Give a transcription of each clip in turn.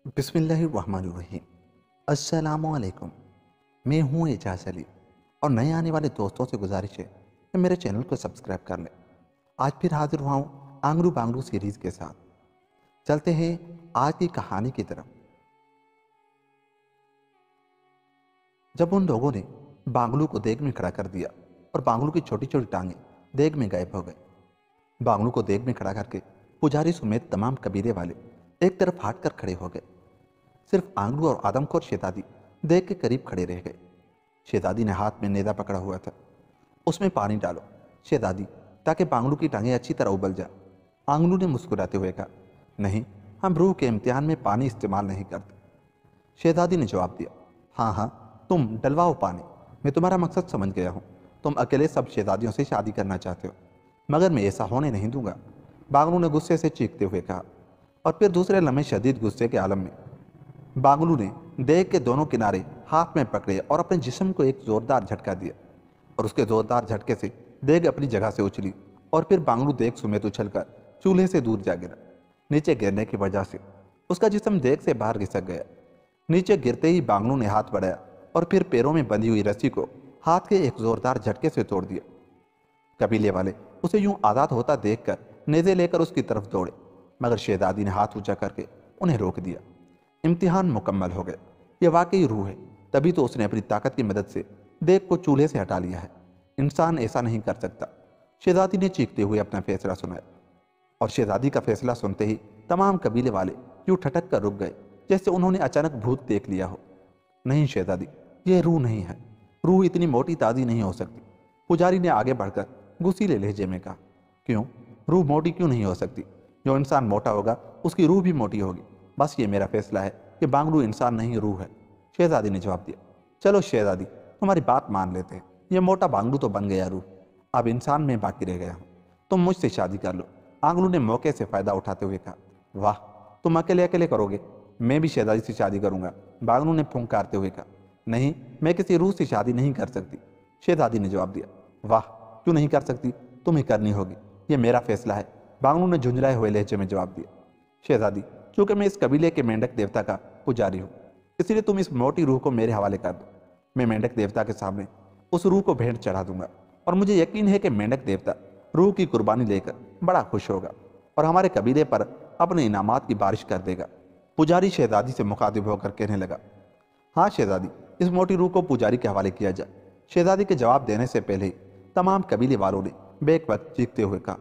बिस्मिल्लाहिर्रहमानिर्रहीम। अस्सलामुअलैकुम। मैं हूँ एजाज अली और नए आने वाले दोस्तों से गुजारिश है कि मेरे चैनल को सब्सक्राइब कर लें। आज फिर हाजिर हुआ हूँ आंगरू बांगरू सीरीज़ के साथ। चलते हैं आज की कहानी की तरफ। जब उन लोगों ने बांगलू को देग में खड़ा कर दिया और बांगलू की छोटी छोटी टांगें देग में गायब हो गई। बांगलू को देग में खड़ा करके पुजारी समेत तमाम कबीले वाले एक तरफ हट कर खड़े हो गए। सिर्फ आंगरू और आदमखोर शहजादी देग के करीब खड़े रह गए। शहजादी ने हाथ में नेदा पकड़ा हुआ था। उसमें पानी डालो शहजादी, ताकि बांगलू की टांगें अच्छी तरह उबल जाए। आंगलू ने मुस्कुराते हुए कहा, नहीं, हम रूह के इम्तिहान में पानी इस्तेमाल नहीं करते। शहजादी ने जवाब दिया, हाँ हाँ, तुम डलवाओ पानी, मैं तुम्हारा मकसद समझ गया हूँ। तुम अकेले सब शहजादियों से शादी करना चाहते हो, मगर मैं ऐसा होने नहीं दूंगा। बांगलू ने गुस्से से चीखते हुए कहा। और फिर दूसरे लम्हे शदीद गुस्से के आलम में बांगलू ने देग के दोनों किनारे हाथ में पकड़े और अपने जिस्म को एक जोरदार झटका दिया। और उसके जोरदार झटके से देग अपनी जगह से उछली और फिर बांगलू देग समेत उछलकर चूल्हे से दूर जा गिरा। नीचे गिरने की वजह से उसका जिस्म देग से बाहर घिसक गया। नीचे गिरते ही बांगलू ने हाथ बढ़ाया और फिर पैरों में बंधी हुई रस्सी को हाथ के एक जोरदार झटके से तोड़ दिया। कबीले वाले उसे यूं आज़ाद होता देखकर नेज़े लेकर उसकी तरफ दौड़े, मगर शहजादी ने हाथ ऊंचा करके उन्हें रोक दिया। इम्तिहान मुकम्मल हो गया। यह वाकई रूह है, तभी तो उसने अपनी ताकत की मदद से देग को चूल्हे से हटा लिया है। इंसान ऐसा नहीं कर सकता। शहजादी ने चीखते हुए अपना फैसला सुनाया। और शहजादी का फैसला सुनते ही तमाम कबीले वाले यूं ठटक कर रुक गए, जैसे उन्होंने अचानक भूत देख लिया हो। नहीं शहजादी, यह रूह नहीं है। रूह इतनी मोटी ताज़ी नहीं हो सकती। पुजारी ने आगे बढ़कर गुस्सीले लहजे में कहा, क्यों? रूह मोटी क्यों नहीं हो सकती? जो इंसान मोटा होगा उसकी रूह भी मोटी होगी। बस ये मेरा फैसला है कि बांगलू इंसान नहीं रूह है। शहजादी ने जवाब दिया, चलो शहजादी, तुम्हारी बात मान लेते हैं। यह मोटा बांगलू तो बन गया रूह, अब इंसान में बाकी रह गया हूँ। तुम मुझसे शादी कर लो। आंगलू ने मौके से फ़ायदा उठाते हुए कहा। वाह, तुम अकेले अकेले करोगे? मैं भी शहजादी से शादी करूंगा। बांगलू ने फुंकारते हुए कहा। नहीं, मैं किसी रूह से शादी नहीं कर सकती। शहजादी ने जवाब दिया। वाह, क्यों नहीं कर सकती? तुम्हें करनी होगी, यह मेरा फैसला है। बांगलू ने झुंझलाए हुए लहजे में जवाब दिया। शहजादी, चूंकि मैं इस कबीले के मेंढक देवता का पुजारी हूँ, इसलिए तुम इस मोटी रूह को मेरे हवाले कर दो। मैं मेंढक देवता के सामने उस रूह को भेंट चढ़ा दूंगा और मुझे यकीन है कि मेंढक देवता रूह की कुर्बानी लेकर बड़ा खुश होगा और हमारे कबीले पर अपने इनामात की बारिश कर देगा। पुजारी शहजादी से मुखातिब होकर कहने लगा, हाँ शहजादी, इस मोटी रूह को पुजारी के हवाले किया जाए। शहजादी के जवाब देने से पहले ही तमाम कबीले वालों ने बेक वक्त चीखते हुए कहा,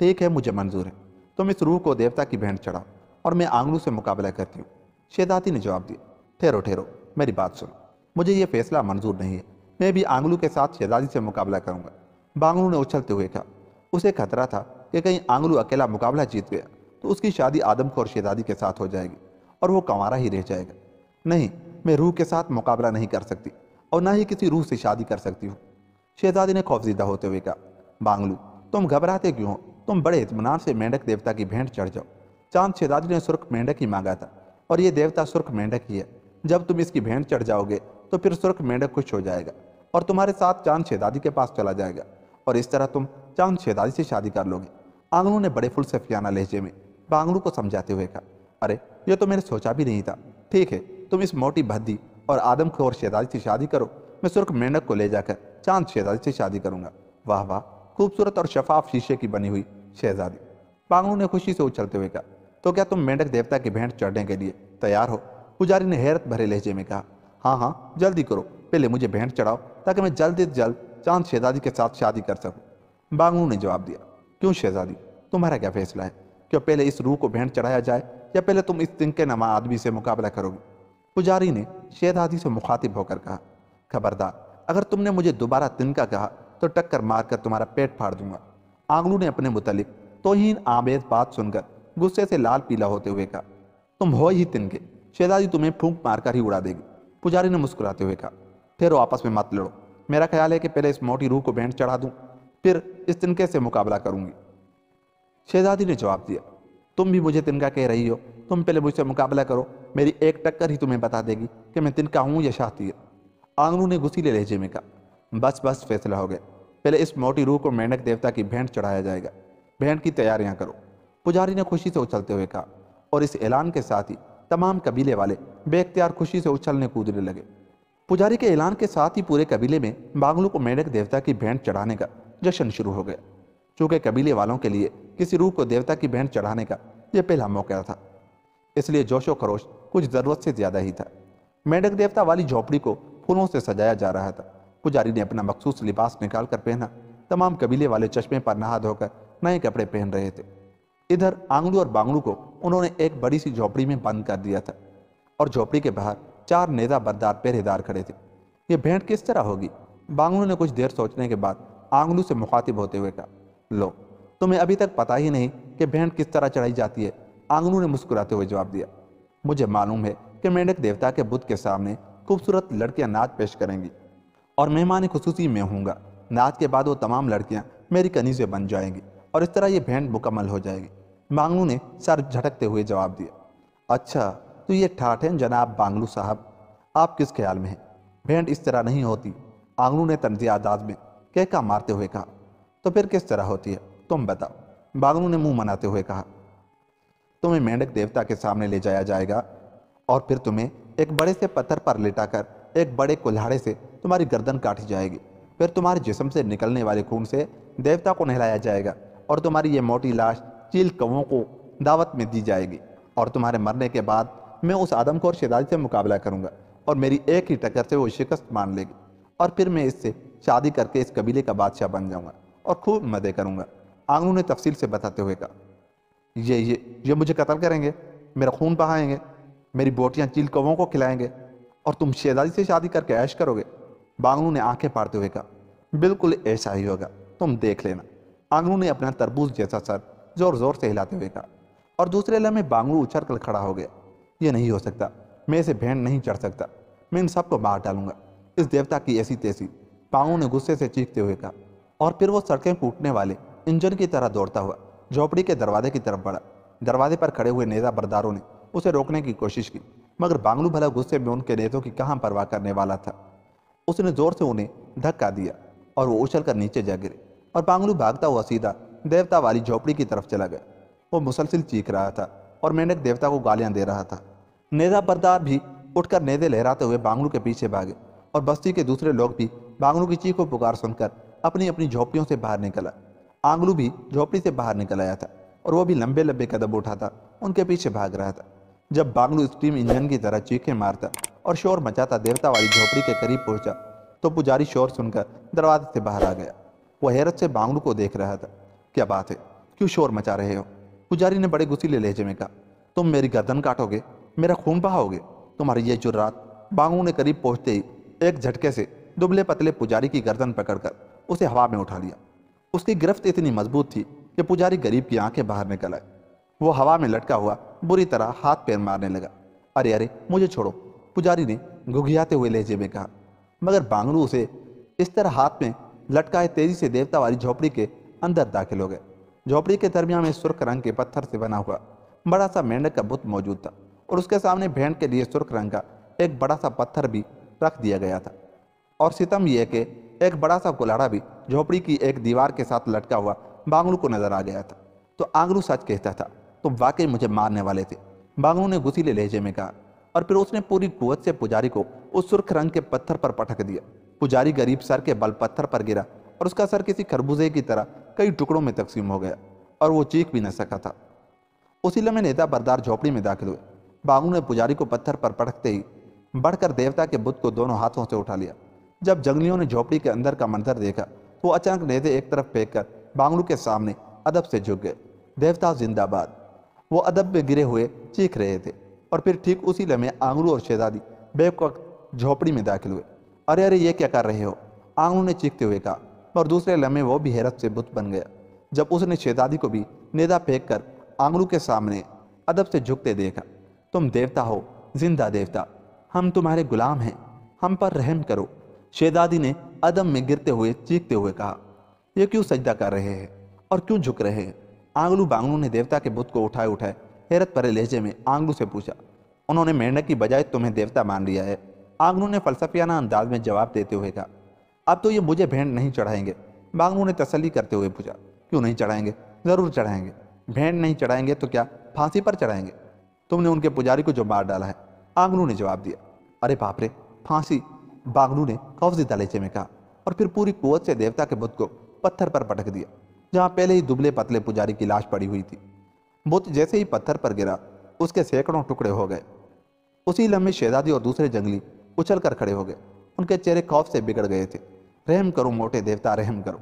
ठीक है, मुझे मंजूर है। तुम इस रूह को देवता की भेंट चढ़ाओ और मैं आंगलू से मुकाबला करती हूँ। शहजादी ने जवाब दिया, ठहरो ठहरो, मेरी बात सुनो। मुझे ये फैसला मंजूर नहीं है। मैं भी आंगलू के साथ शहजादी से मुकाबला करूंगा। बांगलू ने उछलते हुए कहा। उसे खतरा था कि कहीं आंगलू अकेला मुकाबला जीत गया तो उसकी शादी आदमखोर शहजादी के साथ हो जाएगी और वो कंवारा ही रह जाएगा। नहीं, मैं रूह के साथ मुकाबला नहीं कर सकती और ना ही किसी रूह से शादी कर सकती हूँ। शहजादी ने खौफजीदा होते हुए कहा, बांगलू, तुम घबराते क्यों हो? तुम बड़े इत्मीनान से मेंढक देवता की भेंट चढ़ जाओ। चांद शहजादी ने सुर्ख मेंढक ही मांगा था और ये देवता सुर्ख मेंढक ही है। जब तुम इसकी भेंट चढ़ जाओगे तो फिर सुर्ख मेंढक खुश हो जाएगा और तुम्हारे साथ चांद शहजादी के पास चला जाएगा और इस तरह तुम चांद शहजादी से शादी कर लोगे। आंगलू ने बड़े फुलसफियाना लहजे में बांगलू को समझाते हुए कहा, अरे ये तो मैंने सोचा भी नहीं था। ठीक है, तुम इस मोटी भद्दी और आदमखोर शहजादी से शादी करो। मैं सुर्ख मेंढक को ले जाकर चांद शहजादी से शादी करूंगा। वाह वाह, खूबसूरत और शफाफ शीशे की बनी हुई शहजादी। बांगलू ने खुशी से उछलते हुए कहा, तो क्या तुम मेंढक देवता की भेंट चढ़ने के लिए तैयार हो? पुजारी ने हैरत भरे लहजे में कहा, हाँ हाँ, जल्दी करो, पहले मुझे भेंट चढ़ाओ ताकि मैं जल्द से जल्द चांद शहजादी के साथ शादी कर सकूं। बांगलू ने जवाब दिया, क्यों शहजादी, तुम्हारा क्या फैसला है? क्यों पहले इस रूह को भेंट चढ़ाया जाए या पहले तुम इस तिनके नमा आदमी से मुकाबला करोगे? पुजारी ने शहजादी से मुखातिब होकर कहा, खबरदार, अगर तुमने मुझे दोबारा तिनका कहा तो टक्कर मारकर तुम्हारा पेट फाड़ दूंगा। आंगलू ने अपने मुतालिक तौहीन आमेज बात सुनकर गुस्से से लाल पीला होते हुए कहा, तुम हो ही तिनके, शहजादी तुम्हें फूंक मारकर ही उड़ा देगी। पुजारी ने मुस्कुराते हुए कहा, फिर आपस में मत लड़ो। मेरा ख्याल है कि पहले इस मोटी रूह को भेंट चढ़ा दूं, फिर इस तिनके से मुकाबला करूंगी। शहजादी ने जवाब दिया, तुम भी मुझे तिनका कह रही हो? तुम पहले मुझसे मुकाबला करो, मेरी एक टक्कर ही तुम्हें बता देगी कि मैं तिनका हूं या शातिर। आंगलू ने गुस्सीले लहजे में कहा, बस बस, फैसला हो गया। पहले इस मोटी रूह को मेंढक देवता की भेंट चढ़ाया जाएगा। भेंट की तैयारियां करो। पुजारी ने खुशी से उछलते हुए कहा और इस ऐलान के साथ ही तमाम कबीले वाले बेख्तियार खुशी से उछलने कूदने लगे। पुजारी के ऐलान के साथ ही पूरे कबीले में बागलू को मेंढक देवता की भेंट चढ़ाने का जश्न शुरू हो गया। चूंकि कबीले वालों के लिए किसी रूह को देवता की भेंट चढ़ाने का यह पहला मौका था, इसलिए जोशो खरोश कुछ जरूरत से ज्यादा ही था। मेंढक देवता वाली झोपड़ी को फूलों से सजाया जा रहा था। पुजारी ने अपना मखसूस लिबास निकाल कर पहना। तमाम कबीले वाले चश्मे पर नहा धोकर नए कपड़े पहन रहे थे। इधर आंगलू और बांगलू को उन्होंने एक बड़ी सी झोपड़ी में बंद कर दिया था और झोपड़ी के बाहर 4 नेजा बरदार पहरेदार खड़े थे। ये भेंट किस तरह होगी? बांगलू ने कुछ देर सोचने के बाद आंगलू से मुखातिब होते हुए कहा, लो, तुम्हें अभी तक पता ही नहीं कि भेंट किस तरह चढ़ाई जाती है। आंगलू ने मुस्कुराते हुए जवाब दिया, मुझे मालूम है कि मेंढक देवता के बुत के सामने खूबसूरत लड़कियां नाच पेश करेंगी और मेहमान खुसूसी में होऊंगा। नाच के बाद वो तमाम लड़कियां मेरी कनीज़ें बन जाएंगी और इस तरह ये भेंट मुकम्मल हो जाएगी। बांगलू ने सर झटकते हुए जवाब दिया, अच्छा तो ये ठाठ है जनाब बांगलू साहब, आप किस ख्याल में हैं? भेंट इस तरह नहीं होती। आंगलू ने तंज़ आदाज में कहका मारते हुए कहा, तो फिर किस तरह होती है, तुम बताओ। बांगलू ने मुंह मनाते हुए कहा, तुम्हें मेंढक देवता के सामने ले जाया जाएगा और फिर तुम्हें एक बड़े से पत्थर पर लिटाकर एक बड़े कुल्हाड़े से तुम्हारी गर्दन काटी जाएगी। फिर तुम्हारे जिस्म से निकलने वाले खून से देवता को नहलाया जाएगा और तुम्हारी ये मोटी लाश चील कौवों को दावत में दी जाएगी और तुम्हारे मरने के बाद मैं उस आदमखोर शहजादी से मुकाबला करूंगा और मेरी एक ही टक्कर से वो शिकस्त मान लेगी और फिर मैं इससे शादी करके इस कबीले का बादशाह बन जाऊंगा और खूब मजे करूंगा। आंगलू ने तफसील से बताते हुए कहा, ये मुझे कत्ल करेंगे, मेरा खून बहाएंगे, मेरी बोटियां चील कौवों को खिलाएंगे और तुम शहजादी से शादी करके ऐश करोगे। बांगलू ने आंखें फाड़ते हुए कहा, बिल्कुल ऐसा ही होगा, तुम देख लेना। आंगलू ने अपना तरबूज जैसा सर जोर जोर से हिलाते हुए कहा और दूसरे लम्हे बांगलू उछल कर खड़ा हो गया। यह नहीं हो सकता, मैं इसे भेंट नहीं चढ़ सकता, मैं इन सबको मार डालूंगा, इस देवता की ऐसी तैसी। बांगलू ने गुस्से से चीखते हुए कहा और फिर वो सड़कें कूटने वाले इंजन की तरह दौड़ता हुआ झोपड़ी के दरवाजे की तरफ बढ़ा। दरवाजे पर खड़े हुए नेजा बरदारों ने उसे रोकने की कोशिश की, मगर बांगलू भला गुस्से में उनके नेतों की कहाँ परवाह करने वाला था। उसने जोर से उन्हें धक्का दिया और वो उछल कर नीचे जा गिरे और बांगलू भागता हुआ सीधा देवता वाली झोपड़ी की तरफ चला गया। वो मुसलसिल चीख रहा था और मेंढक देवता को गालियां दे रहा था। नेजा बरदार भी उठकर नेदे लहराते हुए बांगलू के पीछे भागे और बस्ती के दूसरे लोग भी बांगलू की चीखों पुकार सुनकर अपनी अपनी झोपड़ियों से बाहर निकला। आंगलू भी झोपड़ी से बाहर निकल आया था और वो भी लंबे लंबे कदम उठाता उनके पीछे भाग रहा था। जब बांगलू स्टीम इंजन की तरह चीखें मारता और शोर मचाता देवता वाली झोपड़ी के करीब पहुंचा तो पुजारी शोर सुनकर दरवाजे से बाहर आ गया। वो हैरत से बांगलू को देख रहा था। क्या बात है, क्यों शोर मचा रहे हो? पुजारी ने बड़े गुस्सीले लहजे में कहा, तुम मेरी गर्दन काटोगे, मेरा खून बहाओगे, तुम्हारी ये जुर्रात। बांगलू ने करीब पहुंचते ही एक झटके से दुबले पतले पुजारी की गर्दन पकड़कर उसे हवा में उठा लिया। उसकी गिरफ्त इतनी मजबूत थी कि पुजारी गरीब की आंखें बाहर निकल आई। वो हवा में लटका हुआ बुरी तरह हाथ पैर मारने लगा। अरे अरे मुझे छोड़ो, पुजारी ने घुघियाते हुए लहजे में कहा, मगर बांगलू उसे इस तरह हाथ में लटकाए तेजी से देवता वाली झोपड़ी के अंदर दाखिल हो गए। झोपड़ी के दरमियान में सुर्ख रंग के पत्थर से बना हुआ बड़ा सा मेंढक का बुत मौजूद था और उसके सामने भेंट के लिए सुर्ख रंग का एक बड़ा सा पत्थर भी रख दिया गया था। और सितम यह कि एक बड़ा सा कुल्हाड़ा भी झोपड़ी की एक दीवार के साथ लटका हुआ बांगलू को नजर आ गया था। तो आंगलू सच कहता था, तुम वाकई मुझे मारने वाले थे, बांगलू ने गुस्सीले लहजे में कहा और फिर उसने पूरी कुव्वत से पुजारी को उस सुर्ख रंग के पत्थर पर पटक दिया। पुजारी गरीब सर के बल पत्थर पर गिरा और उसका सर किसी खरबूजे की तरह कई टुकड़ों में तकसीम हो गया और वो चीख भी न सका था। उसी लम्हे नेता बरदार झोपड़ी में दाखिल हुए। बांगलू ने पुजारी को पत्थर पर पटकते ही बढ़कर देवता के बुत को दोनों हाथों से उठा लिया। जब जंगलियों ने झोपड़ी के अंदर का मंजर देखा तो अचानक नेते एक तरफ फेंक कर बांगलू के सामने अदब से झुक गए। देवता जिंदाबाद। वो अदब में गिरे हुए चीख रहे थे और फिर ठीक उसी लम्हे आंगलू और शहजादी बेवकूफ झोपड़ी में दाखिल हुए। अरे अरे ये क्या कर रहे हो? आंगलू ने चीखते हुए कहा और दूसरे लम्हे वो भी हैरत से बुत बन गया जब उसने शहजादी को भी नेदा फेंक कर आंगलू के सामने अदब से झुकते देखा। तुम देवता हो, जिंदा देवता, हम तुम्हारे गुलाम हैं, हम पर रहम करो। शहजादी ने अदब में गिरते हुए चीखते हुए कहा, ये क्यों सजदा कर रहे हैं और क्यों झुक रहे हैं? आंगलू बांगलू ने देवता के बुत को उठाए उठाए हैरत भरे लहजे में आंगलू से पूछा। उन्होंने मेंढक की बजाय तुम्हें देवता मान लिया है, आंगलू ने फलसफियाना अंदाज में जवाब देते हुए कहा। अब तो ये मुझे भेंट नहीं चढ़ाएंगे, बांगलू ने तसल्ली करते हुए पूछा। क्यों नहीं चढ़ाएंगे? जरूर चढ़ाएंगे। भेंट नहीं चढ़ाएंगे तो क्या फांसी पर चढ़ाएंगे? तुम ने उनके पुजारी को जो मार डाला है, आंगलू ने जवाब दिया। अरे बाप रे, फांसी, बांगलू ने खौफजदा लहजे में कहा, और फिर पूरी कुव्वत से देवता के बुत को पत्थर पर पटक दिया, जहां पहले ही दुबले पतले पुजारी की लाश पड़ी हुई थी। बुत जैसे ही पत्थर पर गिरा, उसके सैकड़ों टुकड़े हो गए। उसी लम्हे शहजादी और दूसरे जंगली उछल कर खड़े हो गए। उनके चेहरे खौफ से बिगड़ गए थे। रहम करो मोटे देवता, रहम करो,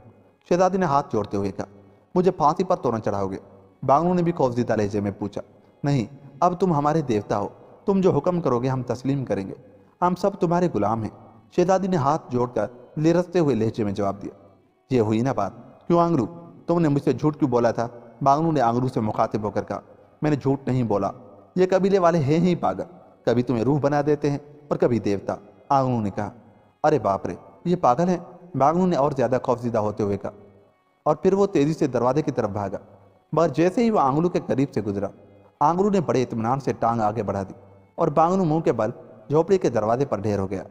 शहजादी ने हाथ जोड़ते हुए कहा। मुझे फांसी पर तो न चढ़ाओगे? बांगलू ने भी खौफजदा लहजे में पूछा। नहीं, अब तुम हमारे देवता हो, तुम जो हुक्म करोगे हम तस्लीम करेंगे, हम सब तुम्हारे गुलाम हैं, शहजादी ने हाथ जोड़कर लिरसते हुए लहजे में जवाब दिया। ये हुई ना बात, क्यों आंगलू, तुमने मुझसे झूठ क्यों बोला था? बांगलू ने आंगलू से मुखातिब होकर कहा। मैंने झूठ नहीं बोला, ये कबीले वाले हैं ही पागल, कभी तुम्हें रूह बना देते हैं और कभी देवता, आंगलू ने कहा। अरे बाप रे, ये पागल है, बांगलू ने और ज्यादा खौफजदा होते हुए कहा, और फिर वो तेजी से दरवाजे की तरफ भागा। मगर जैसे ही वो आंगलू के करीब से गुजरा, आंगलू ने बड़े इत्मीनान से टांग आगे बढ़ा दी और बांगलू मुंह के बल झोपड़ी के दरवाजे पर ढेर हो गया।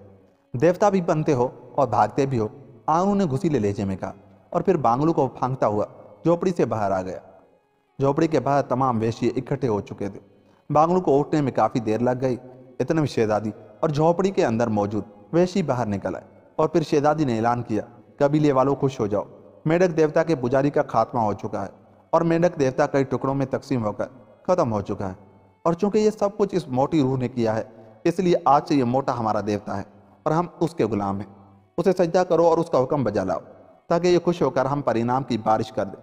देवता भी बनते हो और भागते भी हो, आंगलू ने घुसीले लहजे में कहा, और फिर बांगलू को फांकता हुआ झोपड़ी से बाहर आ गया। झोपड़ी के बाहर तमाम वेश्ये इकट्ठे हो चुके थे। बांगलू को उठने में काफी देर लग गई। इतने में शहजादी और झोपड़ी के अंदर मौजूद वेश्ये बाहर निकल आए, और फिर शहजादी ने ऐलान किया, कबीले वालों खुश हो जाओ, मेढक देवता के पुजारी का खात्मा हो चुका है और मेढक देवता कई टुकड़ों में तकसीम होकर खत्म हो चुका है। और चूंकि ये सब कुछ इस मोटी रूह ने किया है, इसलिए आज से ये मोटा हमारा देवता है और हम उसके गुलाम हैं। उसे सजदा करो और उसका हुक्म बजा लाओ, ताकि ये खुश होकर हम पर इनाम की बारिश कर दे,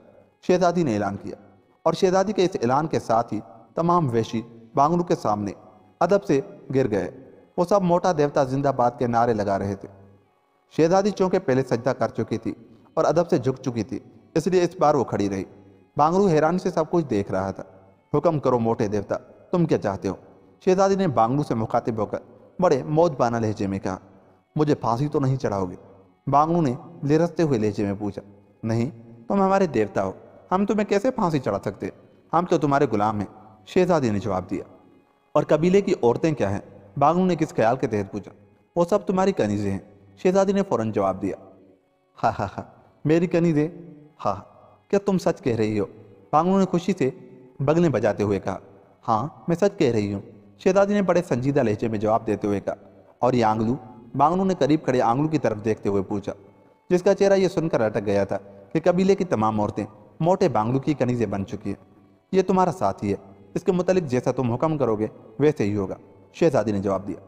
शहजादी ने ऐलान किया। और शहजादी के इस ऐलान के साथ ही तमाम वेशी बांगलू के सामने अदब से गिर गए। वो सब मोटा देवता जिंदाबाद के नारे लगा रहे थे। शहजादी चूंकि पहले सजदा कर चुकी थी और अदब से झुक चुकी थी, इसलिए इस बार वो खड़ी रही। बांगलू हैरानी से सब कुछ देख रहा था। हुक्म करो मोटे देवता, तुम क्या चाहते हो? शहजादी ने बांगलू से मुखातिब होकर बड़े मौजबाना लहजे में कहा। मुझे फांसी तो नहीं चढ़ाओगे? बांगलू ने लिरसते हुए लहजे में पूछा। नहीं, तुम हमारे देवता हो, हम तुम्हें कैसे फांसी चढ़ा सकते? हम तो तुम्हारे गुलाम हैं, शहजादी ने जवाब दिया। और कबीले की औरतें क्या हैं? बांगलू ने किस ख्याल के तहत पूछा। वो सब तुम्हारी कनीजें हैं, शहजादी ने फौरन जवाब दिया। हा हा हा, मेरी कनीजें? हा, क्या तुम सच कह रही हो? बांगलू ने खुशी से बगलें बजाते हुए कहा। हाँ, मैं सच कह रही हूँ, शहजादी ने बड़े संजीदा लहजे में जवाब देते हुए कहा। और ये आंगलू? बांगलू ने करीब खड़े आंगलू की तरफ देखते हुए पूछा, जिसका चेहरा ये सुनकर अटक गया था कि कबीले की तमाम औरतें मोटे बांगलू की कनीजें बन चुकी है। ये तुम्हारा साथी है, इसके मुतालिक जैसा तुम हुक्म करोगे वैसे ही होगा, शहजादी ने जवाब दिया।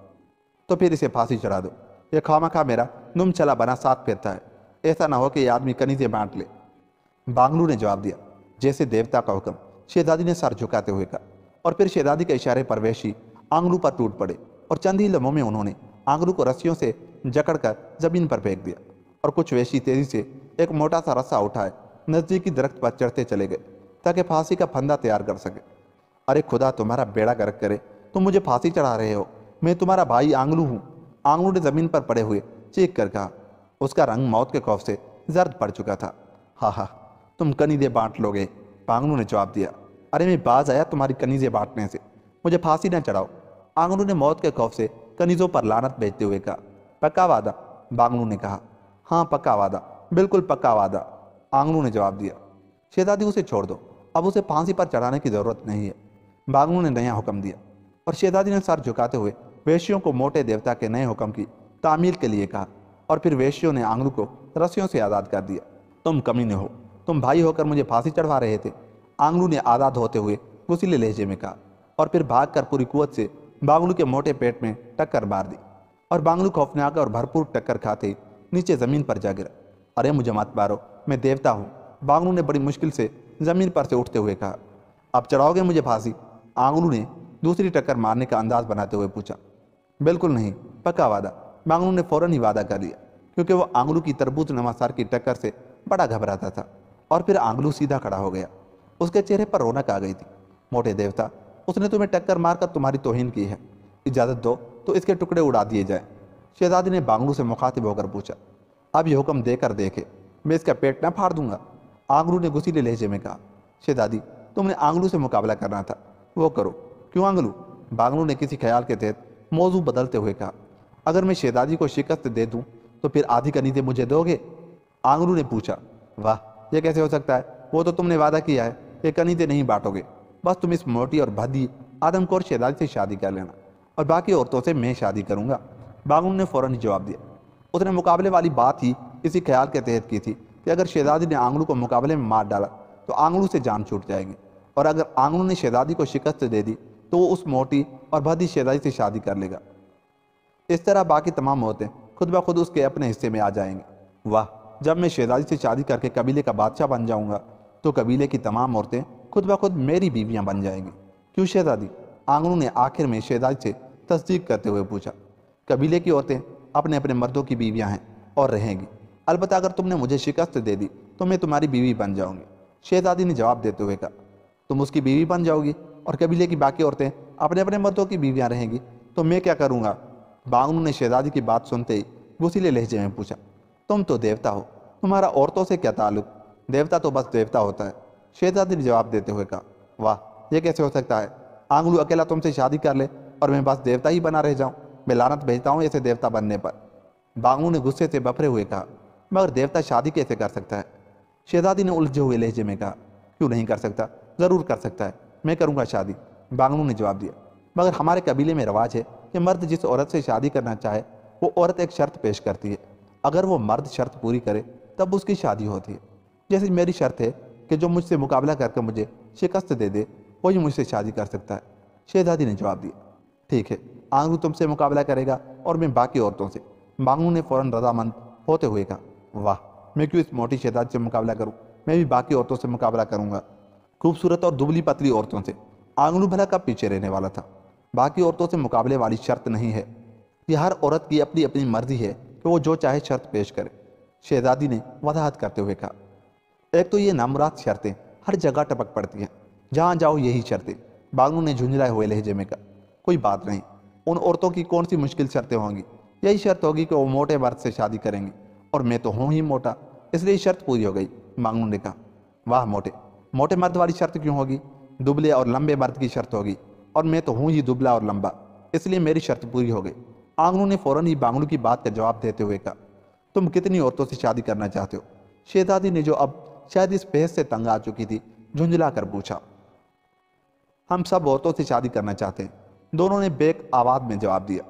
तो फिर इसे फांसी चढ़ा दो, ये खामखा मेरा नुम चला बना साथ फिरता है, ऐसा ना हो कि ये आदमी कनीजें बांट ले, बांगलू ने जवाब दिया। जैसे देवता का हुक्म, शहजादी ने सर झुकाते हुए कहा। और फिर शहजादी के इशारे पर वेशी आंगलू पर टूट पड़े और चंद ही लम्हों में उन्होंने आंगलू को रस्सियों से जकड़कर जमीन पर फेंक दिया। और कुछ वेशी तेजी से एक मोटा सा रस्सा उठाए नजदीकी दरख्त पर चढ़ते चले गए ताकि फांसी का फंदा तैयार कर सके। अरे खुदा तुम्हारा बेड़ा गर्क करे, तुम मुझे फांसी चढ़ा रहे हो, मैं तुम्हारा भाई आंगलू हूँ, आंगलू ने जमीन पर पड़े हुए चीख कर कहा। उसका रंग मौत के खौफ से जर्द पड़ चुका था। हा हा, तुम कनीजें बांट लोगे, बांगलू ने जवाब दिया। अरे मैं बाज आया तुम्हारी कनीजें बांटने से, मुझे फांसी न चढ़ाओ, आंगलू ने मौत के खौफ से कनीजों पर लानत भेजते हुए कहा। पक्का वादा, बांगलू ने कहा। हाँ पक्का वादा, बिल्कुल पक्का वादा, आंगलू ने जवाब दिया। शहजादी उसे छोड़ दो, अब उसे फांसी पर चढ़ाने की जरूरत नहीं है, बांगलू ने नया हुक्म दिया। और शहजादी ने सर झुकाते हुए वेश्यों को मोटे देवता के नए हुक्म की तामील के लिए कहा। और फिर वेश्यों ने आंगलू को रस्सियों से आज़ाद कर दिया। तुम कमीने हो, तुम भाई होकर मुझे फांसी चढ़वा रहे थे, आंगलू ने आज़ाद होते हुए गुस्सीले लहजे में कहा। और फिर भागकर पूरी कुव्वत से बांगलू के मोटे पेट में टक्कर मार दी और बांगलू खौफनाक और भरपूर टक्कर खाते ही नीचे जमीन पर जा गिरा। अरे मुझे मत मारो, मैं देवता हूँ, बांगलू ने बड़ी मुश्किल से जमीन पर से उठते हुए कहा। अब चढ़ाओगे मुझे फांसी? आंगलू ने दूसरी टक्कर मारने का अंदाज बनाते हुए पूछा। बिल्कुल नहीं, पक्का वादा, बांगलू ने फौरन ही वादा कर लिया, क्योंकि वो आंगलू की तरबूज नमा सर की टक्कर से बड़ा घबराता था। और फिर आंगलू सीधा खड़ा हो गया, उसके चेहरे पर रौनक आ गई थी। मोटे देवता, उसने तुम्हें टक्कर मारकर तुम्हारी तौहीन की है, इजाज़त दो तो इसके टुकड़े उड़ा दिए जाए, शहजादी ने बांगलू से मुखातिब होकर पूछा। अब ये हुक्म देकर देखे, मैं इसका पेट न फाड़ दूंगा, आंगलू ने गुस्सीले लहजे में कहा। शहजादी, तुमने आंगलू से मुकाबला करना था, वो करो। क्यों आंगलू? बांगलू ने किसी ख्याल के तहत मौजू बदलते हुए कहा। अगर मैं शहजादी को शिकस्त दे दूं तो फिर आधी कनीजें मुझे दोगे? आंगलू ने पूछा। वाह, ये कैसे हो सकता है? वो तो तुमने वादा किया है कि कनीजें नहीं बांटोगे, बस तुम इस मोटी और भद्दी आदम कौर शहजादी से शादी कर लेना और बाकी औरतों से मैं शादी करूंगा। बागुल ने फौरन ही जवाब दिया। उसने मुकाबले वाली बात ही इसी ख्याल के तहत की थी कि अगर शहजादी ने आंगलू को मुकाबले में मार डाला तो आंगलू से जान छूट जाएगी, और अगर आंगलू ने शहजादी को शिकस्त दे दी तो वो उस मोटी और भद्दी शहजादी से शादी कर लेगा। इस तरह बाकी तमाम औरतें खुद ब खुद उसके अपने हिस्से में आ जाएंगी। वाह, जब मैं शहजादी से शादी करके कबीले का बादशाह बन जाऊंगा तो कबीले की तमाम औरतें खुद ब खुद मेरी बीवियां बन जाएंगी। क्यों शहजादी? आंगनू ने आखिर में शहजादी से तस्दीक करते हुए पूछा। कबीले की औरतें अपने अपने मर्दों की बीवियां हैं और रहेंगी, अलबत्ता अगर तुमने मुझे शिकस्त दे दी तो मैं तुम्हारी बीवी बन जाऊंगी। शहजादी ने जवाब देते हुए कहा। तुम उसकी बीवी बन जाओगी और कबीले की बाकी औरतें अपने अपने मर्दों की बीवियां रहेंगी, तो मैं क्या करूंगा? बांगनू ने शहजादी की बात सुनते ही गुस्सीले लहजे में पूछा। तुम तो देवता हो, तुम्हारा औरतों से क्या ताल्लुक? देवता तो बस देवता होता है। शहजादी ने जवाब देते हुए कहा। वाह, ये कैसे हो सकता है? आंगलू अकेला तुमसे शादी कर ले और मैं बस देवता ही बना रह जाऊं? मैं लानत भेजता हूं ऐसे देवता बनने पर। बांगनू ने गुस्से से बफरे हुए कहा। मगर देवता शादी कैसे कर सकता है? शहजादी ने उलझे हुए लहजे में कहा। क्यों नहीं कर सकता? जरूर कर सकता है, मैं करूंगा शादी। बांगनू ने जवाब दिया। मगर हमारे कबीले में रवाज है कि मर्द जिस औरत से शादी करना चाहे वो औरत एक शर्त पेश करती है। अगर वो मर्द शर्त पूरी करे तब उसकी शादी होती है। जैसे मेरी शर्त है कि जो मुझसे मुकाबला करके मुझे शिकस्त दे दे वही मुझसे शादी कर सकता है। शहजादी ने जवाब दिया। ठीक है, आंगनू तुमसे मुकाबला करेगा और मैं बाकी औरतों से। बांगनू ने फौरन रजामंद होते हुए कहा। वाह, मैं क्यों इस मोटी शहजादी से मुकाबला करूं? मैं भी बाकी औरतों से मुकाबला करूंगा, खूबसूरत और दुबली पतली औरतों से। आंगनू भला कब पीछे रहने वाला था? बाकी औरतों से मुकाबले वाली शर्त नहीं है, ये हर औरत की अपनी अपनी मर्जी है कि वो जो चाहे शर्त पेश करे। शहजादी ने वजाहत करते हुए कहा। एक तो ये नामुराद शर्तें हर जगह टपक पड़ती हैं, जहाँ जाओ यही शर्तें। बांगनू ने झुंझलाए हुए लहजे में कहा। कोई बात नहीं, उन औरतों की कौन सी मुश्किल शर्तें होंगी? यही शर्त होगी कि वो मोटे मर्द से शादी करेंगी, और मैं तो हूँ ही मोटा, इसलिए शर्त पूरी हो गई। बांगनू ने कहा। वाह, मोटे मोटे मर्द वाली शर्त क्यों होगी? दुबले और लंबे मर्द की शर्त होगी, और मैं तो हूँ ही दुबला और लंबा, इसलिए मेरी शर्त पूरी हो गई। आंगनू ने फौरन ही बांगनू की बात का जवाब देते हुए कहा। तुम कितनी औरतों से शादी करना चाहते हो? शहजादी ने, जो अब शायद इस बहस से तंग आ चुकी थी, झुंझला कर पूछा। हम सब औरतों से शादी करना चाहते हैं, दोनों ने बेक आवाज में जवाब दिया।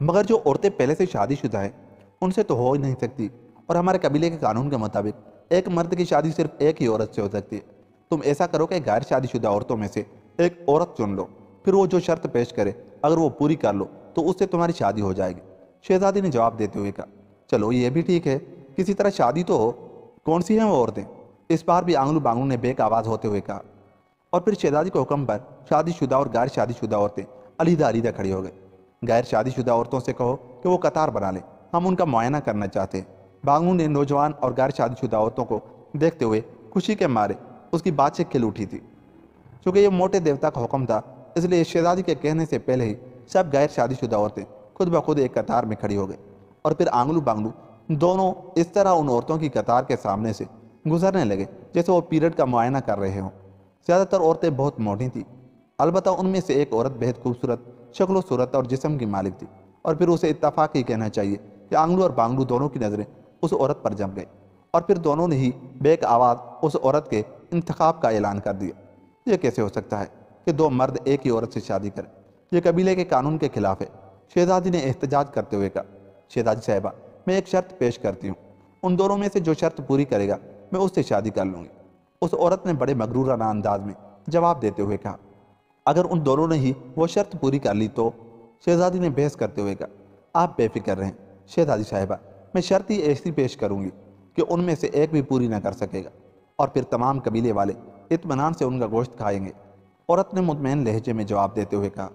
मगर जो औरतें पहले से शादीशुदा हैं उनसे तो हो ही नहीं सकती, और हमारे कबीले के कानून के मुताबिक एक मर्द की शादी सिर्फ एक ही औरत से हो सकती है। तुम ऐसा करो कि गैर शादीशुदा औरतों में से एक औरत चुन लो, फिर वो जो शर्त पेश करे अगर वो पूरी कर लो तो उससे तुम्हारी शादी हो जाएगी। शहजादी ने जवाब देते हुए कहा। चलो ये भी ठीक है, किसी तरह शादी तो हो। कौन सी हैं वो औरतें? इस बार भी आंगलू बांगलू ने बेक आवाज होते हुए कहा, और फिर शहजादी के हुक्म पर शादीशुदा और गैर शादीशुदा औरतें अलीदा अलीदा खड़ी हो गई। गैर शादीशुदा औरतों से कहो कि वो कतार बना लें, हम उनका मुआयना करना चाहते हैं। बांगलू ने नौजवान और गैर शादीशुदा औरतों को देखते हुए खुशी के मारे उसकी बात से खिल उठी थी। चूंकि ये मोटे देवता का हुक्म था, इसलिए शहजादी के कहने से पहले ही सब गैर शादीशुदा औरतें खुद ब खुद एक कतार में खड़ी हो गई, और फिर आंगलू बांगलू दोनों इस तरह उन औरतों की कतार के सामने से गुजरने लगे जैसे वो पीरियड का मुआयना कर रहे हों। ज़्यादातर औरतें बहुत मोटी थीं, अलबत्ता उनमें से एक औरत बेहद खूबसूरत शक्ल सूरत और जिस्म की मालिक थी, और फिर उसे इत्तफाक ही कहना चाहिए कि आंगलू और बांगलू दोनों की नज़रें उस औरत पर जम गई, और फिर दोनों ने ही बेक आवाज़ उस औरत के इंतखाब का ऐलान कर दिया। ये कैसे हो सकता है कि दो मर्द एक ही औरत से शादी करें? यह कबीले के कानून के खिलाफ है। शहजादी ने एहतजाज करते हुए कहा। शहजादी साहिबा, मैं एक शर्त पेश करती हूँ, उन दोनों में से जो शर्त पूरी करेगा मैं उससे शादी कर लूँगी। उस औरत ने बड़े मगरूराना अंदाज में जवाब देते हुए कहा। अगर उन दोनों ने ही वो शर्त पूरी कर ली तो? शहजादी ने बहस करते हुए कहा। आप बेफिक्र रहें शहजादी साहिबा, मैं शर्त ही ऐसी पेश करूँगी कि उनमें से एक भी पूरी न कर सकेगा, और फिर तमाम कबीले वाले इत्मीनान से उनका गोश्त खाएंगे। औरत ने मुतमईन लहजे में जवाब देते हुए कहा।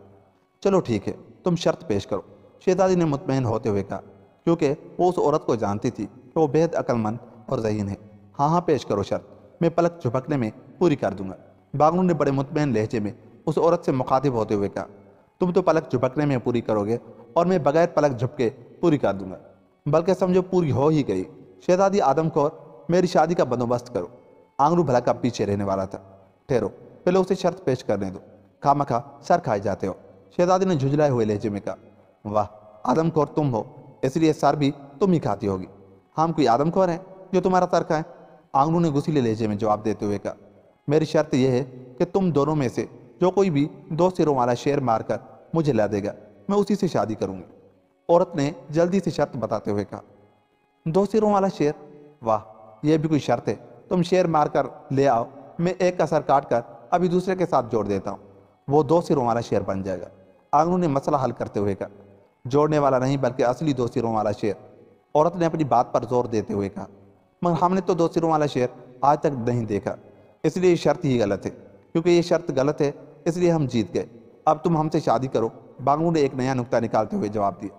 चलो ठीक है, तुम शर्त पेश करो। शहजादी ने मुतमईन होते हुए कहा, क्योंकि वो उस औरत को जानती थी कि वो बेहद अक्लमंद और ज़हीन है। हाँ हाँ, पेश करो शर्त, मैं पलक झपकने में पूरी कर दूंगा। बांगलू ने बड़े मुतमईन लहजे में उस औरत से मुखातिब होते हुए कहा। तुम तो पलक झपकने में पूरी करोगे और मैं बगैर पलक झपके पूरी कर दूंगा, बल्कि समझो पूरी हो ही गई। शहजादी आदमखोर, मेरी शादी का बंदोबस्त करो। आंगलू भला कब पीछे रहने वाला था? ठहरो, पहले उसे शर्त पेश करने दो, खामखा सर खाए जाते हो। शहजादी ने झुंझलाए हुए लहजे में कहा। वाह, आदमखोर तुम हो, इसलिए सर भी तुम ही खाती होगी। हम कोई आदमखोर हैं जो तुम्हारा सर खाए? आंगलू ने गुस्सीले लहजे में जवाब देते हुए कहा। मेरी शर्त यह है कि तुम दोनों में से जो कोई भी 2 सिरों वाला शेर मार कर मुझे ला देगा, मैं उसी से शादी करूंगी। औरत ने जल्दी से शर्त बताते हुए कहा। 2 सिरों वाला शेर? वाह, यह भी कोई शर्त है? तुम शेर मार कर ले आओ, मैं एक का सर काट कर अभी दूसरे के साथ जोड़ देता हूँ, वो 2 सिरों वाला शेर बन जाएगा। आंगनू ने मसला हल करते हुए कहा। जोड़ने वाला नहीं बल्कि असली 2 सिरों वाला शेर, औरत ने अपनी बात पर जोर देते हुए कहा। मगर हमने तो 2 सिरों वाला शेर आज तक नहीं देखा, इसलिए ये शर्त ही गलत है। क्योंकि ये शर्त गलत है इसलिए हम जीत गए। अब तुम हमसे शादी करो। बांगू ने एक नया नुक्ता निकालते हुए जवाब दिया।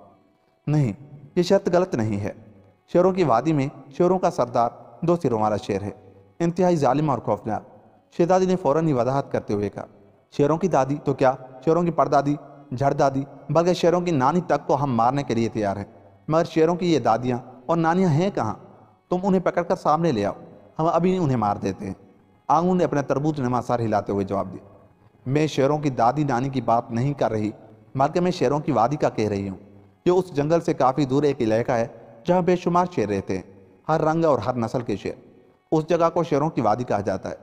नहीं, ये शर्त गलत नहीं है। शेरों की वादी में शेरों का सरदार 2 सिरों वाला शेर है, इंतहाई जालिम और खौफनाक। शहजादी ने फौरन ही वजाहत करते हुए कहा। शेरों की दादी तो क्या, शेरों की परदादी, झड़दादी, बल्कि शेरों की नानी तक को हम मारने के लिए तैयार हैं। मगर शेरों की ये दादियाँ और नानियाँ हैं कहाँ? तुम उन्हें पकड़कर सामने ले आओ, हम अभी उन्हें मार देते हैं। आंगू ने अपना तरबूज नुमा सर हिलाते हुए जवाब दिया। मैं शेरों की दादी नानी की बात नहीं कर रही, बल्कि मैं शेरों की वादी का कह रही हूँ। ये उस जंगल से काफ़ी दूर एक इलाका है जहाँ बेशुमार शेर रहते हैं, हर रंग और हर नस्ल के शेर। उस जगह को शेरों की वादी कहा जाता है।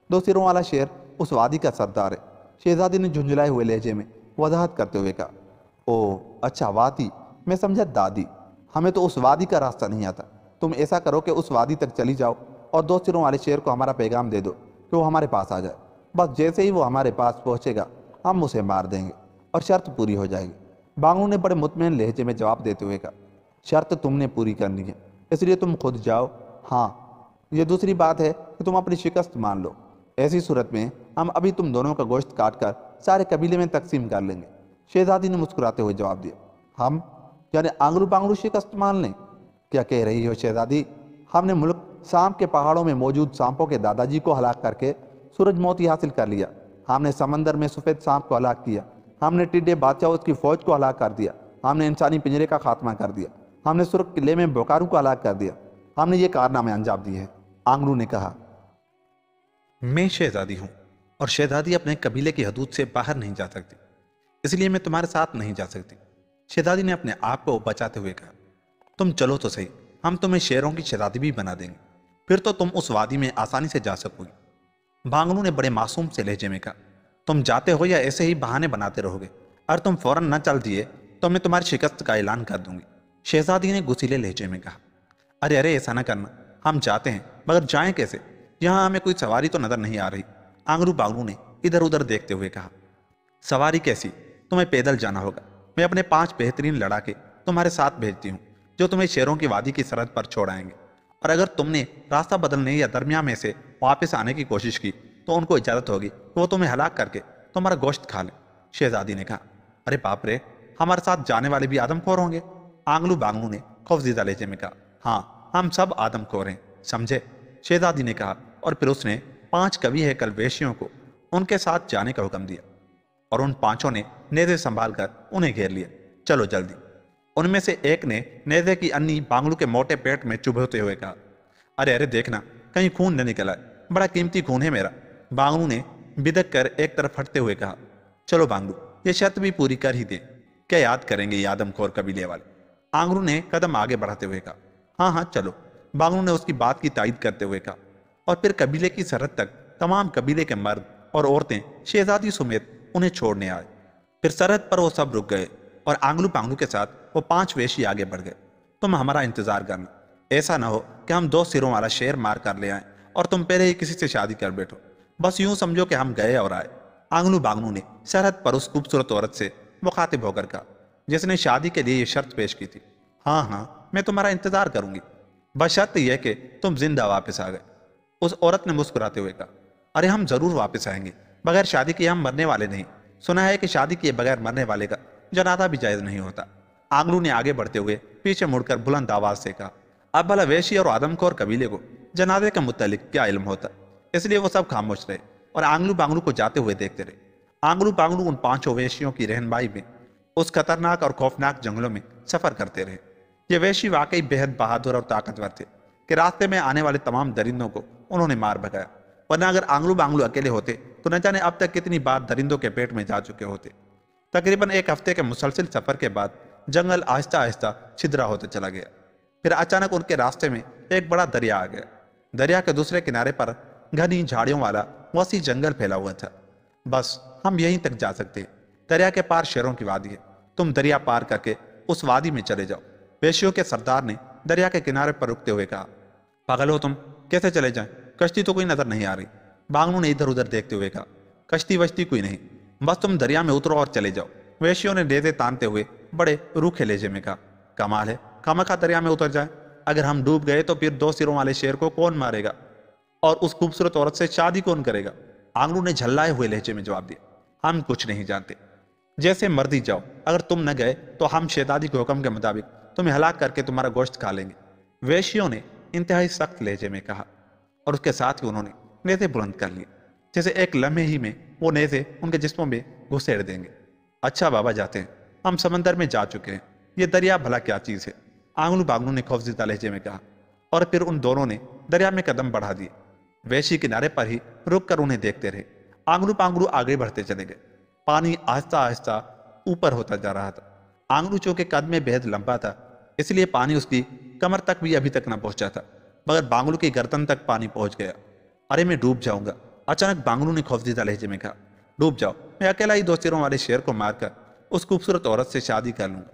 2 सिरों वाला शेर उस वादी का सरदार है। शहजादी ने झुंझलाए हुए लहजे में वजाहत करते हुए कहा। ओह अच्छा, वादी, मैं समझा दादी। हमें तो उस वादी का रास्ता नहीं आता। तुम ऐसा करो कि उस वादी तक चली जाओ और 2 सिरों वाले शेर को हमारा पैगाम दे दो कि वो हमारे पास आ जाए। बस जैसे ही वो हमारे पास पहुंचेगा हम उसे मार देंगे और शर्त पूरी हो जाएगी। बांगू ने बड़े मुतमईन लहजे में जवाब देते हुए कहा। शर्त तुमने पूरी करनी है, इसलिए तुम खुद जाओ। हाँ, ये दूसरी बात है कि तुम अपनी शिकस्त मान लो। ऐसी सूरत में हम अभी तुम दोनों का गोश्त काट कर सारे कबीले में तकसीम कर लेंगे। शहजादी ने मुस्कुराते हुए जवाब दिया। हम यानी आंगलू पांगलू शिकस्त मान लें? क्या कह रही हो शहजादी? हमने मुल्क सांप के पहाड़ों में मौजूद सांपों के दादाजी को हलाक करके सूरज मोती हासिल कर लिया। हमने समंदर में सफ़ेद सांप को हलाक किया। हमने टिड्डे बादशाह उसकी फौज को हलाक कर दिया। हमने इंसानी पिंजरे का खात्मा कर दिया। हमने सुर्ख किले में बोकारू को हलाक कर दिया। हमने ये कारनामे अंजाम दिए हैं। आंगलू ने कहा। मैं शहजादी हूँ और शहजादी अपने कबीले की हदूद से बाहर नहीं जा सकती, इसलिए मैं तुम्हारे साथ नहीं जा सकती। शहजादी ने अपने आप को बचाते हुए कहा। तुम चलो तो सही, हम तुम्हें शेरों की शहजादी भी बना देंगे, फिर तो तुम उस वादी में आसानी से जा सकोगी। बांगलू ने बड़े मासूम से लहजे में कहा। तुम जाते हो या ऐसे ही बहाने बनाते रहोगे? अगर तुम फौरन न चल दिए तो मैं तुम्हारी शिकस्त का ऐलान कर दूंगी। शहजादी ने गुस्सीले लहजे में कहा। अरे अरे, ऐसा ना करना, हम जाते हैं मगर जाएं कैसे? यहाँ हमें कोई सवारी तो नजर नहीं आ रही। आंगरू बांगलू ने इधर उधर देखते हुए कहा। सवारी कैसी? तुम्हें पैदल जाना होगा। मैं अपने 5 बेहतरीन लड़ाके तुम्हारे साथ भेजती हूँ जो तुम्हें शेरों की वादी की सरहद पर छोड़ आएंगे। और अगर तुमने रास्ता बदलने या दरमियान में से वापस आने की कोशिश की तो उनको इजाजत होगी कि वो तुम्हें हलाक करके तुम्हारा गोश्त खा लें। शहजादी ने कहा। अरे बाप रे, हमारे साथ जाने वाले भी आदमखोर होंगे? आंगलू बांगलू ने खौफजीदा लहजे में कहा। हाँ, हम सब आदमखोर हैं, समझे? शहजादी ने कहा और फिर उसने 5 कवि हैकल वेशियों को उनके साथ जाने का हुक्म दिया और उन 5 ने नेज़े संभाल कर उन्हें घेर लिया। चलो जल्दी। उनमें से एक ने नेज़े की अन्नी बांगलू के मोटे पेट में चुभोते हुए कहा। अरे अरे, देखना कहीं खून न निकला है, बड़ा कीमती खून है मेरा। बांगलू ने बिदक कर एक तरफ हटते हुए कहा। चलो बांगलू, ये शर्त भी पूरी कर ही दें। क्या याद करेंगे ये आदमखोर कबीले वाले? आंगलू ने कदम आगे बढ़ाते हुए कहा। हाँ हाँ चलो, बांगलू ने उसकी बात की तायीद करते हुए कहा। और फिर कबीले की सरहद तक तमाम कबीले के मर्द और औरतें शहजादी समेत उन्हें छोड़ने आए। फिर सरहद पर वो सब रुक गए और आंगलू पांगलू के साथ वो 5 वेशी आगे बढ़ गए। तुम हमारा इंतजार करना, ऐसा ना हो कि हम 2 सिरों वाला शेर मार कर ले आए और तुम पहले ही किसी से शादी कर बैठो। बस यूं समझो कि हम गए और आए। आंगलू बांगलू ने सरहद पर उस खूबसूरत औरत से मुखातिब होकर कहा जिसने शादी के लिए ये शर्त पेश की थी। हाँ हाँ, मैं तुम्हारा इंतजार करूंगी, बशर्त यह कि तुम जिंदा वापस आ गए। उस औरत ने मुस्कुराते हुए कहा। अरे हम जरूर वापस आएंगे, बगैर शादी किए हम मरने वाले नहीं। सुना है कि शादी किए बगैर मरने वाले का जनाजा भी जायज नहीं होता। आंगलू ने आगे बढ़ते हुए पीछे मुड़कर बुलंद आवाज से कहा। अब भला वैशी और आदमखोर कबीले को जनाजे के मुतालिक क्या इल्म होता? इसलिए वो सब खामोश रहे और आंगलू बांगलू को जाते हुए देखते रहे। आंगलू बांगलू उन 5 वैशियों की रहनुमाई में उस खतरनाक और खौफनाक जंगलों में सफर करते रहे। ये वैशी वाकई बेहद बहादुर और ताकतवर थे कि रास्ते में आने वाले तमाम दरिंदों को उन्होंने मार भगाया, वरना अगर आंगलू बांगलू अकेले होते तो न जाने अब तक कितनी बार दरिंदों के पेट में जा चुके होते। तकरीबन 1 हफ्ते के मुसलसिल सफर के बाद जंगल आहिस्ता आहिस्ता छिद्रा होते चला गया। फिर अचानक उनके रास्ते में एक बड़ा दरिया आ गया। दरिया के दूसरे किनारे पर घनी झाड़ियों वाला वसी जंगल फैला हुआ था। बस हम यहीं तक जा सकते हैं। दरिया के पार शेरों की वादी है, तुम दरिया पार करके उस वादी में चले जाओ। वेश्यों के सरदार ने दरिया के किनारे पर रुकते हुए कहा। पागल हो तुम, कैसे चले जाएं? कश्ती तो कोई नजर नहीं आ रही। बांगलू ने इधर उधर देखते हुए कहा। कश्ती वश्ती कोई नहीं, बस तुम दरिया में उतरो और चले जाओ। वेश्यों ने नेज़े तानते हुए बड़े रूखे लहजे में कहा। कमाल है, खामखा दरिया में उतर जाए। अगर हम डूब गए तो फिर 2 सिरों वाले शेर को कौन मारेगा और उस खूबसूरत औरत से शादी कौन करेगा? आंगलू ने झल्लाए हुए लहजे में जवाब दिया। हम कुछ नहीं जानते, जैसे मर्जी जाओ। अगर तुम न गए तो हम शहजादी के हुक्म के मुताबिक तुम्हें हलाक करके तुम्हारा गोश्त खा लेंगे। वेश्यों ने इंतहाई सख्त लहजे में कहा और उसके साथ ही उन्होंने नेज़े बुलंद कर लिए, जैसे एक लम्हे ही में वो नेज़े उनके जिस्मों में घुसेड़ देंगे। अच्छा बाबा, जाते हैं, हम समंदर में जा चुके हैं। ये दरिया भला क्या चीज़ है? आंगलू बांगलू ने खौफज़दा लहजे में कहा और फिर उन दोनों ने दरिया में कदम बढ़ा दिए। वेशी किनारे पर ही रुक कर उन्हें देखते रहे। आंगलू पांगलू आगे बढ़ते चले गए। पानी आहिस्ता आहिस्ता ऊपर होता जा रहा था। आंगलू चूंकि कद में बेहद लंबा था, इसलिए पानी उसकी कमर तक भी अभी तक न पहुंचा था, मगर बांगलू की गर्दन तक पानी पहुंच गया। अरे मैं डूब जाऊंगा, अचानक बांगलू ने खौफज़दा लहजे में कहा। डूब जाओ, मैं अकेला ही 2 सिरों वाले शेर को मारकर उस खूबसूरत औरत से शादी कर लूंगा।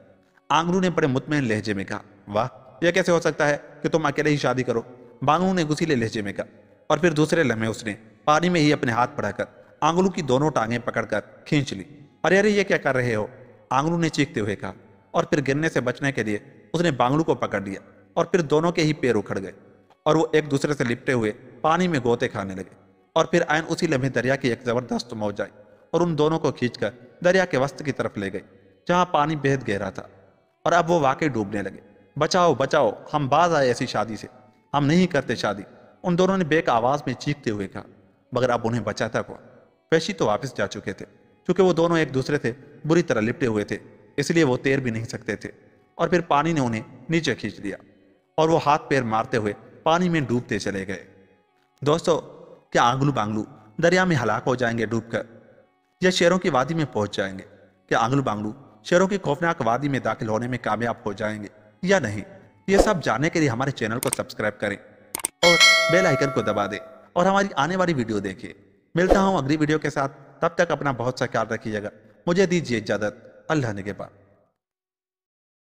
आंगलू ने बड़े मुतमईन लहजे में कहा। वाह, यह कैसे हो सकता है कि तुम अकेले ही शादी करो? बांगलू ने गुस्सीले लहजे में कहा और फिर दूसरे लम्हे उसने पानी में ही अपने हाथ बढ़ाकर आंगलू की दोनों टांगें पकड़कर खींच ली। अरे अरे, ये क्या कर रहे हो? आंगलू ने चीखते हुए कहा और फिर गिरने से बचने के लिए उसने बांगलू को पकड़ लिया और फिर दोनों के ही पैर उखड़ गए और वो एक दूसरे से लिपटे हुए पानी में गोते खाने लगे। और फिर आयन उसी लम्हे दरिया की एक जबरदस्त मौज आई और उन दोनों को खींचकर दरिया के वस्त की तरफ ले गई, जहां पानी बेहद गहरा था और अब वो वाकई डूबने लगे। बचाओ बचाओ, हम बाज आए ऐसी शादी से, हम नहीं करते शादी, उन दोनों ने बेक आवाज में चीखते हुए कहा। मगर अब उन्हें बचाता कौन? वेशी तो वापस जा चुके थे। क्योंकि वो दोनों एक दूसरे से बुरी तरह लिपटे हुए थे, इसलिए वो तैर भी नहीं सकते थे। और फिर पानी ने उन्हें नीचे खींच लिया और वो हाथ पैर मारते हुए पानी में डूबते चले गए। दोस्तों, क्या आंगलू बांगलू दरिया में हलाक हो जाएंगे डूबकर, या शेरों की वादी में पहुंच जाएंगे? क्या आंगलू बांगलू शेरों की खौफनाक वादी में दाखिल होने में कामयाब हो जाएंगे या नहीं? ये सब जानने के लिए हमारे चैनल को सब्सक्राइब करें और बेल आइकन को दबा दें और हमारी आने वाली वीडियो देखिए। मिलता हूं अगली वीडियो के साथ, तब तक अपना बहुत सा ख्याल रखिएगा। मुझे दीजिए इजाजत। अल्लाह निगहबान।